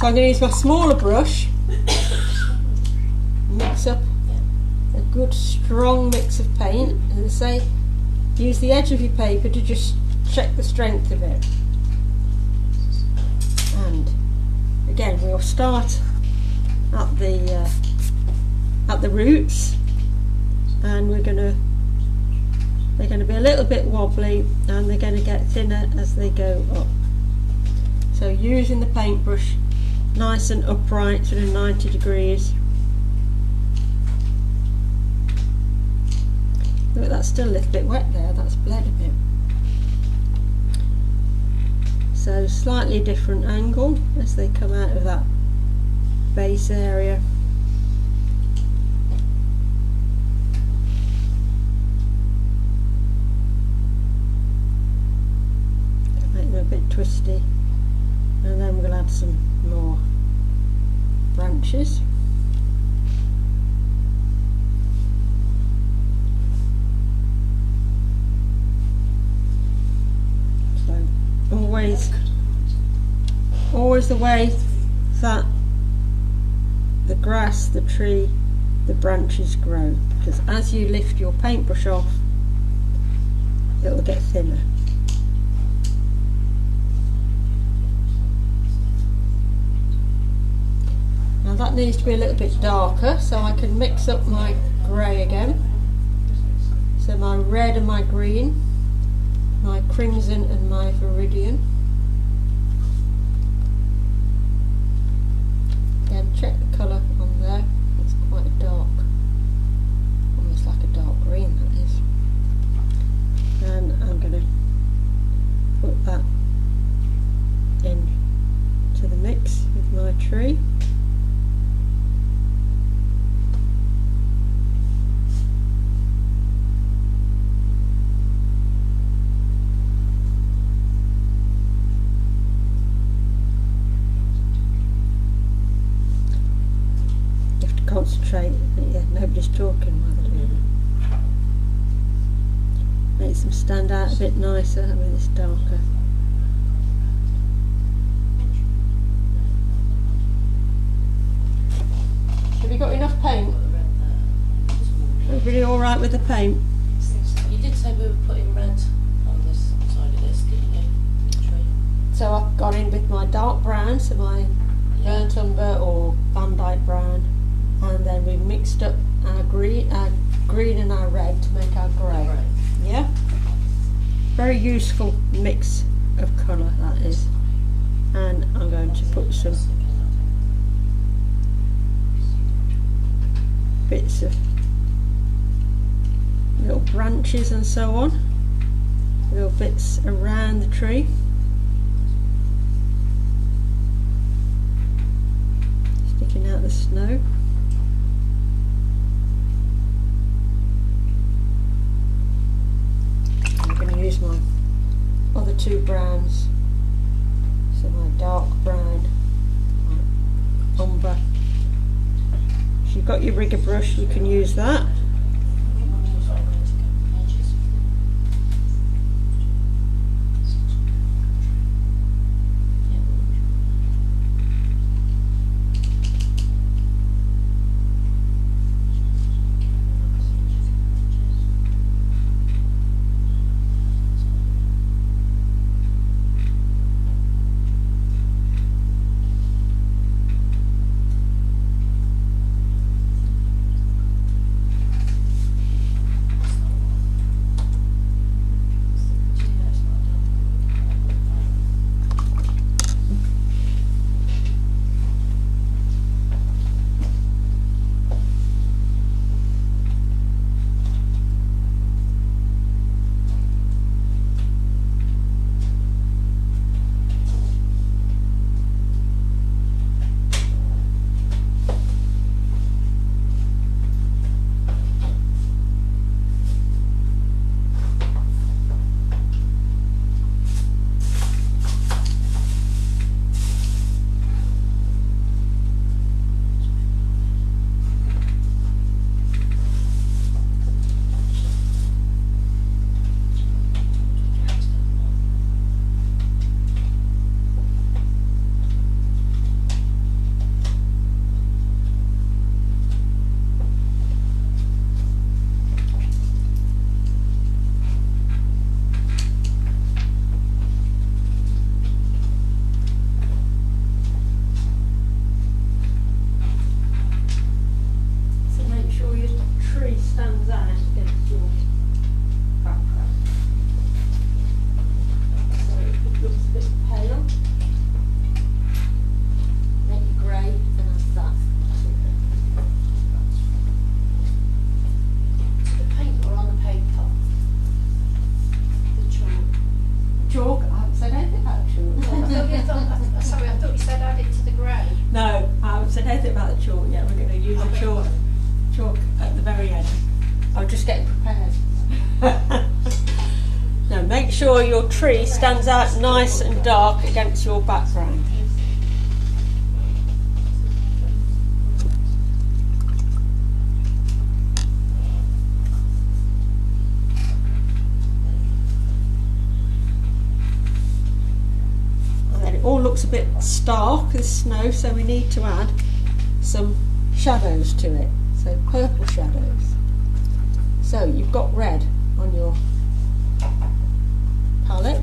So I'm going to use my smaller brush, mix up a good strong mix of paint, and as I say, use the edge of your paper to just check the strength of it. And again, we'll start at the roots, and they're going to be a little bit wobbly, and they're going to get thinner as they go up. So using the paintbrush nice and upright, sort of 90 degrees. Look, that's still a little bit wet there, that's bled a bit. So slightly different angle as they come out of that base area. Make them a bit twisty, and then we'll add some more branches. So always the way that the grass, the tree, the branches grow, because as you lift your paintbrush off, it will get thinner. Now that needs to be a little bit darker, so I can mix up my grey again. So my red and my green, my crimson and my viridian. Again, check the colour on there, it's quite a dark, almost like a dark green that is. And I'm going to put that in to the mix with my tree. Concentrate, yeah, nobody's talking while they're doing it. Makes them stand out a bit nicer when it's darker. Have you got enough paint? Everybody alright with the paint? You did say we were putting red on this side of this, didn't you? So I've gone in with my dark brown, so my burnt umber or Van Dyke brown, and then we mixed up our green and our red to make our grey. Right. Yeah? Very useful mix of colour that is. And I'm going to put some bits of little branches and so on, little bits around the tree. Sticking out the snow. Use my other two browns, so my dark brown, my umber. If you've got your rigger brush, you can use that. said add it to the grey. No, I haven't said anything about the chalk yet. We're going to use the chalk at the very end. I'm just getting prepared. Now make sure your tree stands out nice and dark against your background. And then it all looks a bit stark, the snow, so we need to add some shadows to it. So purple shadows. So you've got red on your palette.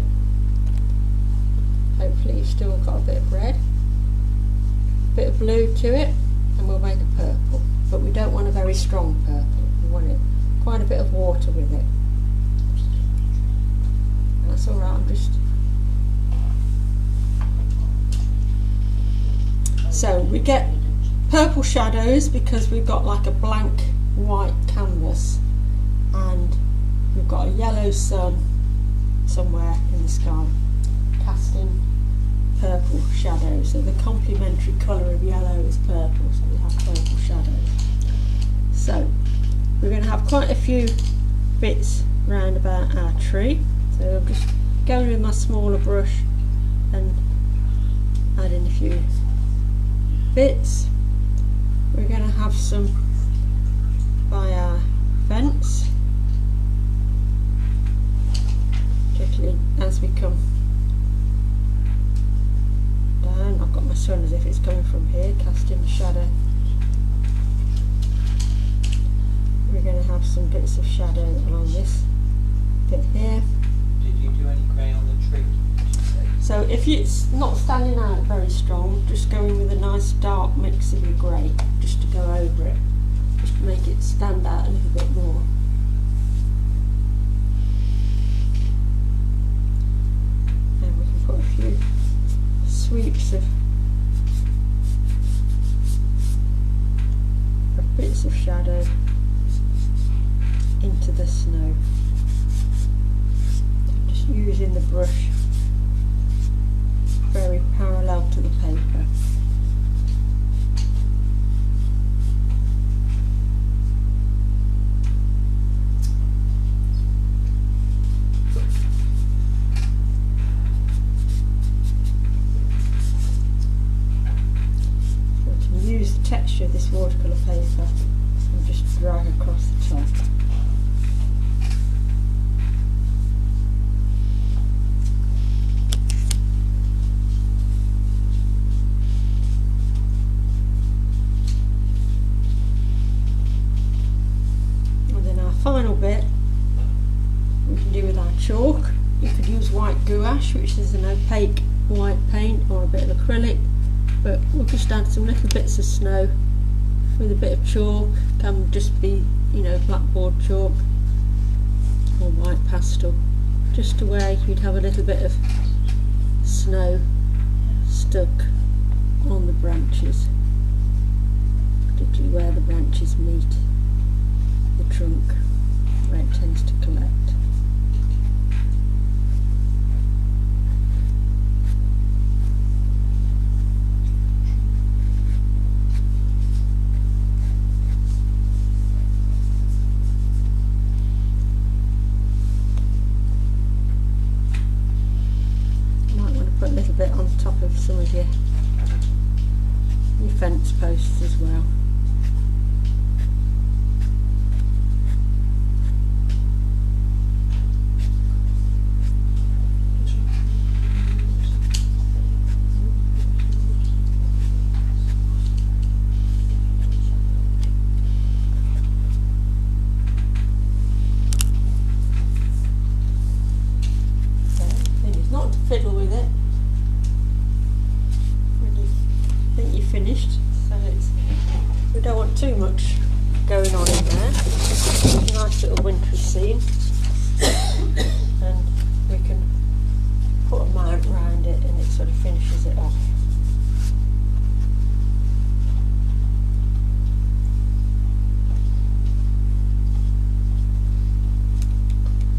Hopefully you've still got a bit of red, a bit of blue to it, and we'll make a purple. But we don't want a very strong purple. We want it quite a bit of water with it. That's all right. I'm just so we get purple shadows because we've got like a blank white canvas, and we've got a yellow sun somewhere in the sky casting purple shadows. So the complementary colour of yellow is purple, so we have purple shadows. So we're going to have quite a few bits round about our tree. So I'm just going with my smaller brush and adding a few bits. We're going to have some by our fence, particularly as we come down. I've got my sun as if it's coming from here, casting shadow. We're going to have some bits of shadow along this bit here. Did you do any grey on the tree? So if it's not standing out very strong, just going with a nice dark mix of your grey, just to go over it, just to make it stand out a little bit more. And we can put a few sweeps of bits of shadow into the snow. Just using the brush very parallel to the paper. We can use the texture of this watercolour paper and just drag across the top. Final bit we can do with our chalk. You could use white gouache, which is an opaque white paint, or a bit of acrylic, but we'll just add some little bits of snow with a bit of chalk. Can just be, you know, blackboard chalk or white pastel, just to where you'd have a little bit of snow stuck on the branches, particularly where the branches meet the trunk, where it tends to collect. You might want to put a little bit on top of some of your fence posts as well. Fiddle with it when you think you're finished, so we don't want too much going on in there. It's a nice little wintry scene, and we can put a mount around it, and